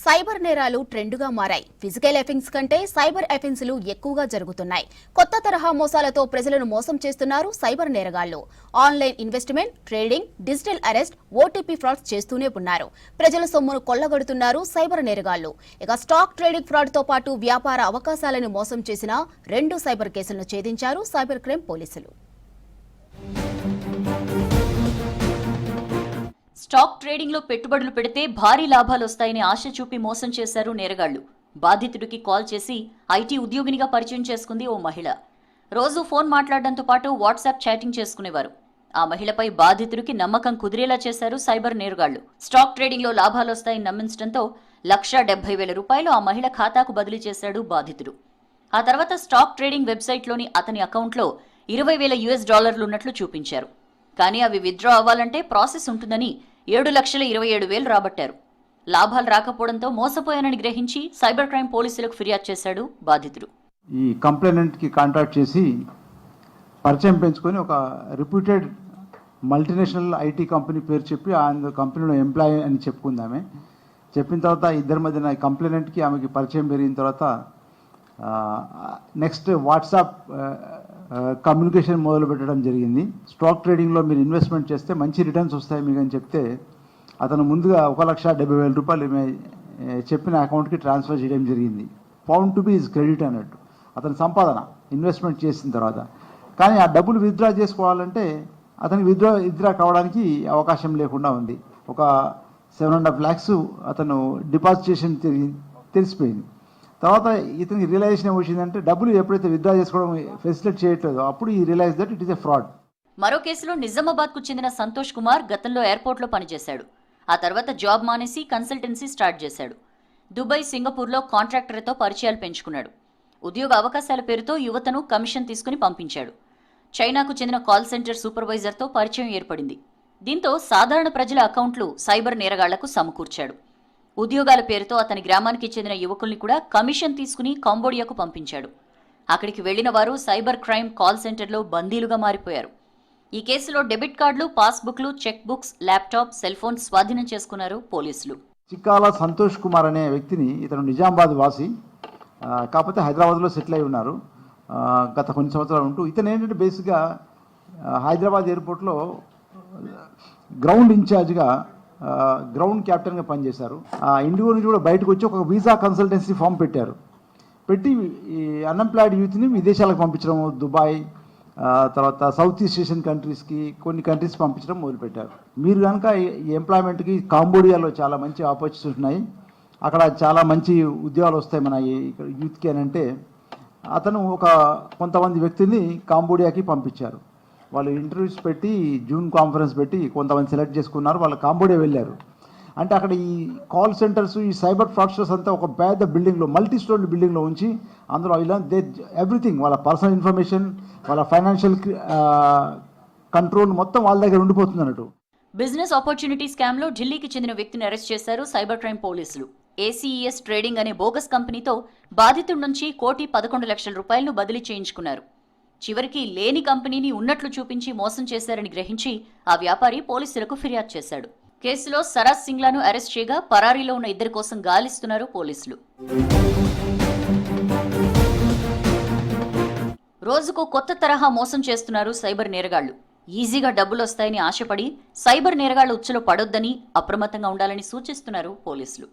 Cyber నేరాలు ట్రెండుగా మారాయి. Physical offence కంటే సైబర్ ఎఫెన్స్లు ఎక్కువగా జరుగుతున్నాయి. కొత్త తరహా మోసాలతో ప్రజలను మోసం చేస్తున్నారు సైబర్ నేరగాళ్లు. Online investment, trading, digital arrest, OTP frauds చేస్తూనే ఉన్నారు. ప్రజల సొమ్మును కొల్లగొడుతున్నారు సైబర్ నేరగాళ్లు. ఇక స్టాక్ ట్రేడింగ్ ఫ్రాడ్ తో పాటు వ్యాపార అవకాశాలను మోసం చేసిన 2 సైబర్ కేసులను ఛేదించారు సైబర్ క్రైమ్ పోలీసులు. స్టాక్ ట్రేడింగ్ లో పెట్టుబడులు పెడితే భారీ లాభాలు వస్తాయని ఆశ చూపి మోసం చేశారు నేరగాళ్లు. బాధితుడికి కాల్ చేసి ఐటీ ఉద్యోగినిగా పరిచయం చేసుకుంది ఓ మహిళ. రోజు ఫోన్ మాట్లాడడంతో పాటు వాట్సాప్ చాటింగ్ చేసుకునేవారు. ఆ మహిళపై బాధితుడికి నమ్మకం కుదిరేలా చేశారు సైబర్ నేరగాళ్లు. స్టాక్ ట్రేడింగ్ లో లాభాలు వస్తాయని నమ్మించడంతో ₹1,70,000 ఆ మహిళ ఖాతాకు బదిలీ చేశాడు బాధితుడు. ఆ తర్వాత స్టాక్ ట్రేడింగ్ వెబ్సైట్లోని అతని అకౌంట్లో $20,000 ఉన్నట్లు చూపించారు. కానీ అవి విత్డ్రా అవ్వాలంటే ప్రాసెస్ ఉంటుందని $7,27,000 రాబట్టారు. లాభాలు రాకపోవడంతో మోసపోయానని గ్రహించి సైబర్ క్రైమ్ పోలీసులకు ఫిర్యాదు చేశాడు బాధితుడు. ఈ కంప్లైనెంట్ కి కాంటాక్ట్ చేసి పరిచయం పెంచుకొని ఒక రిప్యూటెడ్ మల్టీనేషనల్ ఐటీ కంపెనీ పేరు చెప్పి ఆ కంపెనీలో ఎంప్లాయీ అని చెప్పుకుందామే. చెప్పిన తర్వాత ఇద్దరి మధ్యన కంప్లైనెంట్కి ఆమెకి పరిచయం పెరిగిన తర్వాత నెక్స్ట్ వాట్సాప్ కమ్యూనికేషన్ మొదలు పెట్టడం జరిగింది. స్టాక్ ట్రేడింగ్లో మీరు ఇన్వెస్ట్మెంట్ చేస్తే మంచి రిటర్న్స్ వస్తాయి మీకు అని చెప్తే అతను ముందుగా ₹1,70,000 చెప్పిన అకౌంట్కి ట్రాన్స్ఫర్ చేయడం జరిగింది. Found to be is credit అన్నట్టు అతని సంపాదన ఇన్వెస్ట్మెంట్ చేసిన తర్వాత. కానీ ఆ డబ్బులు విత్డ్రా చేసుకోవాలంటే అతనికి విత్డ్రా కావడానికి అవకాశం లేకుండా ఉంది. ఒక 7.5 lakhs అతను డిపాజిట్ చేసిన తెలిసిపోయింది. తర్వాత ఇతనికి రియలైజేషన్ ఏమొచ్చిందంటే డబ్బులు ఎప్పుడైతే విత్డ్రా చేసుకోవడం ఫెసిలిటేట్ చేయట్లేదో అప్పుడు ఈ realise that it is a fraud. మరో కేసులో నిజామాబాద్కు చెందిన సంతోష్ కుమార్ గతంలో ఎయిర్పోర్ట్లో పనిచేశాడు. ఆ తర్వాత జాబ్ మానేసి కన్సల్టెన్సీ స్టార్ట్ చేశాడు. దుబాయ్, సింగపూర్లో కాంట్రాక్టర్తో పరిచయాలు పెంచుకున్నాడు. ఉద్యోగ అవకాశాల పేరుతో యువతను కమిషన్ తీసుకుని పంపించాడు. చైనాకు చెందిన కాల్ సెంటర్ సూపర్వైజర్తో పరిచయం ఏర్పడింది. దీంతో సాధారణ ప్రజల అకౌంట్లు సైబర్ నేరగాళ్లకు సమకూర్చాడు. ఉద్యోగాల పేరుతో అతని గ్రామానికి చెందిన యువకుల్ని కూడా కమిషన్ తీసుకుని కాంబోడియాకు పంపించాడు. అక్కడికి వెళ్లిన వారు సైబర్ క్రైమ్ కాల్ సెంటర్లో బందీలుగా మారిపోయారు. ఈ కేసులో డెబిట్ కార్డులు, పాస్బుక్లు, cheque books, laptop, cell phone స్వాధీనం చేసుకున్నారు పోలీసులు. చిక్కాల సంతోష్ కుమార్ అనే వ్యక్తిని, ఇతను నిజామాబాద్ వాసి, కాకపోతే హైదరాబాద్లో సెటిల్ అయి ఉన్నారు గత కొన్ని సంవత్సరాలు ఉంటూ. ఇతను ఏంటంటే బేసిక్గా హైదరాబాద్ ఎయిర్పోర్ట్లో గ్రౌండ్ ఇన్ఛార్జ్గా, గ్రౌండ్ క్యాప్టెన్గా పనిచేశారు. ఆ ఇండిగో నుంచి కూడా బయటకు వచ్చి ఒక వీసా కన్సల్టెన్సీ ఫామ్ పెట్టి ఈ అన్ఎంప్లాయిడ్ యూత్ని విదేశాలకు పంపించడం, దుబాయ్, తర్వాత సౌత్ ఈస్ట్ ఏషియన్ కంట్రీస్కి, కొన్ని కంట్రీస్ పంపించడం మొదలుపెట్టారు. మీరు కనుక ఈ ఎంప్లాయ్మెంట్కి కాంబోడియాలో చాలా మంచి ఆపర్చునిటీస్ ఉన్నాయి, అక్కడ చాలా మంచి ఉద్యోగాలు వస్తాయి మన యూత్కి అని అంటే అతను కొంతమంది వ్యక్తుల్ని కాంబోడియాకి పంపించారు. వాళ్ళు ఇంటర్వ్యూస్ పెట్టి జూమ్ కాన్ఫరెన్స్ పెట్టి కొంతమంది సెలెక్ట్ చేసుకున్నారు. వాళ్ళు కాంబోడియా వెళ్ళారు. అంటే అక్కడ ఈ కాల్ సెంటర్స్, ఈ సైబర్ ఫ్రాడ్స్టర్స్ అంతా ఒక పెద్ద బిల్డింగ్లో, మల్టీ స్టోరీ బిల్డింగ్లో ఉంచి అందులో ఇలా ఎవ్రీథింగ్, వాళ్ళ పర్సనల్ ఇన్ఫర్మేషన్, వాళ్ళ ఫైనాన్షియల్ కంట్రోల్ మొత్తం వాళ్ళ దగ్గర ఉండిపోతుంది అన్నట్టు. బిజినెస్ ఆపర్చునిటీ స్కామ్ లో ఢిల్లీకి చెందిన వ్యక్తిని అరెస్ట్ చేశారు సైబర్ క్రైమ్ పోలీసులు. ACES ట్రేడింగ్ అనే బోగస్ కంపెనీతో బాధితుడి నుంచి ₹1,11,00,000 బదిలీ చేయించుకున్నారు. చివరికి లేని కంపెనీని ఉన్నట్లు చూపించి మోసం చేశారని గ్రహించి ఆ వ్యాపారి పోలీసులకు ఫిర్యాదు చేశాడు. కేసులో సరాజ్ సింగ్లాను అరెస్ట్ చేయగా పరారీలో ఉన్న ఇద్దరి కోసం గాలిస్తున్నారు పోలీసులు. రోజుకు కొత్త తరహా మోసం చేస్తున్నారు సైబర్ నేరగాళ్లు. ఈజీగా డబ్బులు వస్తాయని ఆశపడి సైబర్ నేరగాళ్ల ఉచ్చులో పడొద్దని, అప్రమత్తంగా ఉండాలని సూచిస్తున్నారు పోలీసులు.